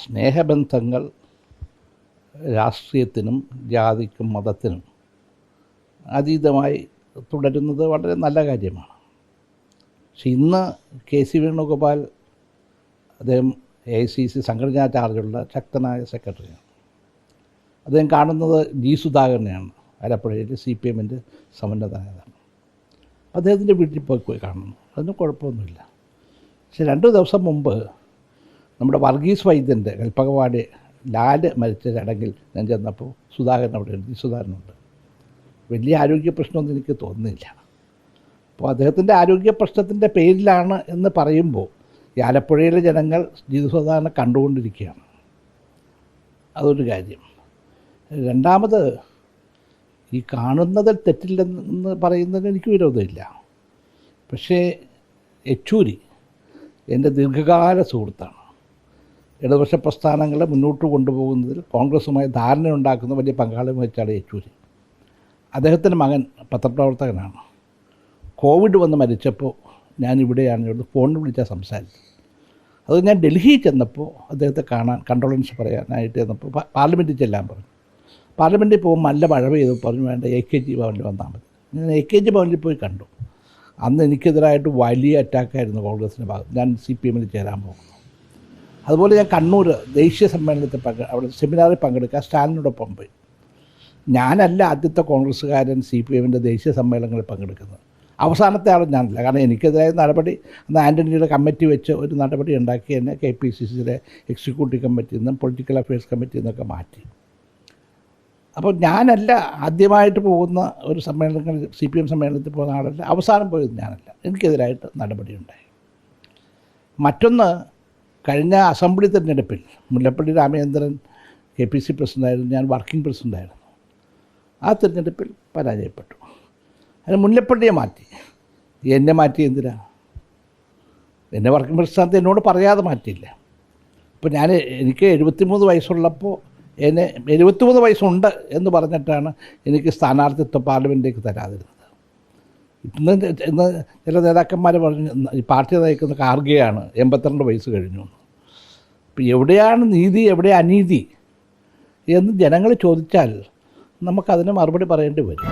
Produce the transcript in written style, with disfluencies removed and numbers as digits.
സ്നേഹബന്ധങ്ങൾ രാഷ്ട്രീയത്തിനും ജാതിക്കും മതത്തിനും അതീതമായി തുടരുന്നത് വളരെ നല്ല കാര്യമാണ്. പക്ഷെ ഇന്ന് കെ സി വേണുഗോപാൽ അദ്ദേഹം AICC സംഘടനാ ചാർജുള്ള ശക്തനായ സെക്രട്ടറിയാണ്. അദ്ദേഹം കാണുന്നത് ജി സുധാകരനെയാണ്, ആലപ്പുഴയിൽ CPMൻ്റെ സമന്നത നേതാവ്. അദ്ദേഹത്തിൻ്റെ വീട്ടിൽ പോയി കാണുന്നു, അതിന് കുഴപ്പമൊന്നുമില്ല. പക്ഷെ 2 ദിവസം മുമ്പ് നമ്മുടെ വർഗീസ് വൈദ്യൻ്റെ കൽപ്പകവാടി ലാല് മരിച്ച ചടങ്ങിൽ ഞാൻ ചെന്നപ്പോൾ സുധാകരൻ അവിടെ ഉണ്ട്, ജി സുധാകരനുണ്ട്. വലിയ ആരോഗ്യ പ്രശ്നമൊന്നും എനിക്ക് തോന്നുന്നില്ല. അപ്പോൾ അദ്ദേഹത്തിൻ്റെ ആരോഗ്യ പ്രശ്നത്തിൻ്റെ പേരിലാണ് എന്ന് പറയുമ്പോൾ ഈ ആലപ്പുഴയിലെ ജനങ്ങൾ ജി സുധാകരനെ കണ്ടുകൊണ്ടിരിക്കുകയാണ്. അതൊരു കാര്യം. രണ്ടാമത്, ഈ കാണുന്നതിൽ തെറ്റില്ലെന്ന് പറയുന്നതിന് എനിക്ക് വിരോധമില്ല. പക്ഷേ യെച്ചൂരി എൻ്റെ ദീർഘകാല സുഹൃത്താണ്. ഇടതുപക്ഷ പ്രസ്ഥാനങ്ങളെ മുന്നോട്ട് കൊണ്ടുപോകുന്നതിൽ കോൺഗ്രസുമായി ധാരണയുണ്ടാക്കുന്ന വലിയ പങ്കാളിത്തം വഹിച്ചാണ് യെച്ചൂരി. അദ്ദേഹത്തിൻ്റെ മകൻ പത്രപ്രവർത്തകനാണ്. കോവിഡ് വന്ന് മരിച്ചപ്പോൾ ഞാനിവിടെയാണ്, ഇവിടുന്ന് ഫോണിൽ വിളിച്ചാൽ സംസാരിച്ചു. അത് ഞാൻ ഡൽഹി ചെന്നപ്പോൾ അദ്ദേഹത്തെ കാണാൻ കണ്ടോളൻസ് പറയാനായിട്ട് ചെന്നപ്പോൾ പാർലമെൻറ്റിൽ ചെല്ലാൻ പറഞ്ഞു. പാർലമെൻറ്റിൽ പോകുമ്പോൾ നല്ല മഴ പെയ്തു, പറഞ്ഞു വേണ്ട AKG ഭവനിൽ വന്നാൽ മതി. ഞാൻ AKG ഭവനിൽ പോയി കണ്ടു. അന്ന് എനിക്കെതിരായിട്ട് വലിയ അറ്റാക്കായിരുന്നു കോൺഗ്രസിൻ്റെ ഭാഗത്ത്. ഞാൻ CPMൽ ചേരാൻ പോകുന്നു. അതുപോലെ ഞാൻ കണ്ണൂർ ദേശീയ സമ്മേളനത്തിൽ അവിടെ സെമിനാറിൽ പങ്കെടുക്കാൻ സ്റ്റാലിനോടൊപ്പം പോയി. ഞാനല്ല ആദ്യത്തെ കോൺഗ്രസ്സുകാരൻ CPMൻ്റെ ദേശീയ സമ്മേളനങ്ങളിൽ പങ്കെടുക്കുന്നത്. അവസാനത്തെ ആളും ഞാനല്ല. കാരണം എനിക്കെതിരായ നടപടി അന്ന് ആൻ്റണിയുടെ കമ്മിറ്റി വെച്ച് ഒരു നടപടി ഉണ്ടാക്കി എന്നെ KPCCയുടെ എക്സിക്യൂട്ടീവ് കമ്മിറ്റിയിൽ നിന്നും പൊളിറ്റിക്കൽ അഫയേഴ്സ് കമ്മിറ്റിയിൽ നിന്നൊക്കെ മാറ്റി. അപ്പോൾ ഞാനല്ല ആദ്യമായിട്ട് പോകുന്ന ഒരു സമ്മേളനങ്ങളിൽ CPM സമ്മേളനത്തിൽ പോകുന്ന ആളല്ല, അവസാനം പോയത് ഞാനല്ല. എനിക്കെതിരായിട്ട് നടപടി ഉണ്ടായി. മറ്റൊന്ന്, കഴിഞ്ഞ അസംബ്ലി തിരഞ്ഞെടുപ്പിൽ മുല്ലപ്പള്ളി രാമചന്ദ്രൻ KPC പ്രസിഡൻ്റായിരുന്നു, ഞാൻ വർക്കിംഗ് പ്രസിഡൻ്റായിരുന്നു. ആ തിരഞ്ഞെടുപ്പിൽ പരാജയപ്പെട്ടു. അതിന് മുല്ലപ്പള്ളിയെ മാറ്റി. എന്നെ മാറ്റി എന്തിനാ? എന്നെ വർക്കിംഗ് പ്രസിഡന്റ് എന്നോട് പറയാതെ മാറ്റിയില്ല. ഇപ്പോൾ എനിക്ക് 73 വയസ്സുള്ളപ്പോൾ എന്നെ 73 വയസ്സുണ്ട് എന്ന് പറഞ്ഞിട്ടാണ് എനിക്ക് സ്ഥാനാർത്ഥിത്വം പാർലമെൻറ്റിലേക്ക് തരാതിരുന്നത്. ഇന്ന് ചില നേതാക്കന്മാർ പറഞ്ഞു ഈ പാർട്ടി നയിക്കുന്ന ഖാർഗെയാണ്, 82 വയസ്സ് കഴിഞ്ഞു. അപ്പോൾ എവിടെയാണ് നീതി, എവിടെ അനീതി എന്ന് ജനങ്ങൾ ചോദിച്ചാൽ നമുക്കതിന് മറുപടി പറയേണ്ടി വരും.